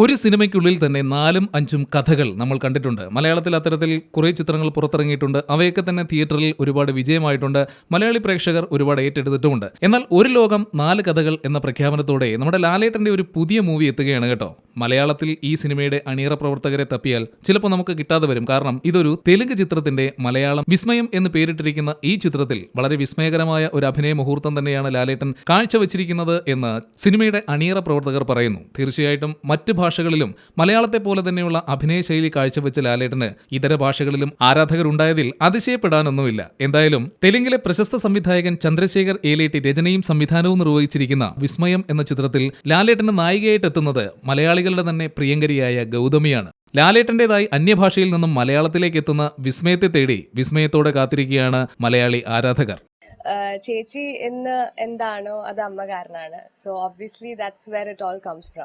ഒരു സിനിമയ്ക്കുള്ളിൽ തന്നെ 4-5 കഥകൾ നമ്മൾ കണ്ടിട്ടുണ്ട്. മലയാളത്തിൽ അത്തരത്തിൽ കുറേ ചിത്രങ്ങൾ പുറത്തിറങ്ങിയിട്ടുണ്ട്. അവയൊക്കെ തന്നെ തിയേറ്ററിൽ ഒരുപാട് വിജയമായിട്ടുണ്ട്. മലയാളി പ്രേക്ഷകർ ഒരുപാട് ഏറ്റെടുത്തിട്ടുമുണ്ട്. എന്നാൽ ഒരു ലോകം 4 കഥകൾ എന്ന പ്രഖ്യാപനത്തോടെ നമ്മുടെ ലാലേട്ടന്റെ ഒരു പുതിയ മൂവി എത്തുകയാണ് കേട്ടോ. മലയാളത്തിൽ ഈ സിനിമയുടെ അണിയറ പ്രവർത്തകരെ തപ്പിയാൽ ചിലപ്പോൾ നമുക്ക് കിട്ടാതെ വരും. കാരണം ഇതൊരു തെലുങ്ക് ചിത്രത്തിന്റെ മലയാളം വിസ്മയം എന്ന് പേരിട്ടിരിക്കുന്ന ഈ ചിത്രത്തിൽ വളരെ വിസ്മയകരമായ ഒരു അഭിനയ മുഹൂർത്തം തന്നെയാണ് ലാലേട്ടൻ കാഴ്ചവെച്ചിരിക്കുന്നത് എന്ന് സിനിമയുടെ അണിയറ പ്രവർത്തകർ പറയുന്നു. തീർച്ചയായിട്ടും മറ്റ് ഭാഷകളിലും മലയാളത്തെ പോലെ തന്നെയുള്ള അഭിനയ ശൈലി കാഴ്ചവെച്ച ലാലേട്ടന് ഇതര ഭാഷകളിലും ആരാധകരുണ്ടായതിൽ അതിശയപ്പെടാനൊന്നുമില്ല. എന്തായാലും തെലുങ്കിലെ പ്രശസ്ത സംവിധായകൻ ചന്ദ്രശേഖർ ഏലേട്ടി രചനയും സംവിധാനവും നിർവഹിച്ചിരിക്കുന്ന വിസ്മയം എന്ന ചിത്രത്തിൽ ലാലേട്ടന് നായികയായിട്ട് എത്തുന്നത് മലയാളികളുടെ തന്നെ പ്രിയങ്കരിയായ ഗൗതമിയാണ്. ലാലേട്ടന്റേതായി അന്യഭാഷയിൽ നിന്നും മലയാളത്തിലേക്ക് എത്തുന്ന വിസ്മയത്തെ തേടി വിസ്മയത്തോടെ കാത്തിരിക്കുകയാണ് മലയാളി ആരാധകർ. ചേച്ചി എന്ന് എന്താണോ അത് അമ്മ കാരനാണ്. So obviously that's where it all comes from.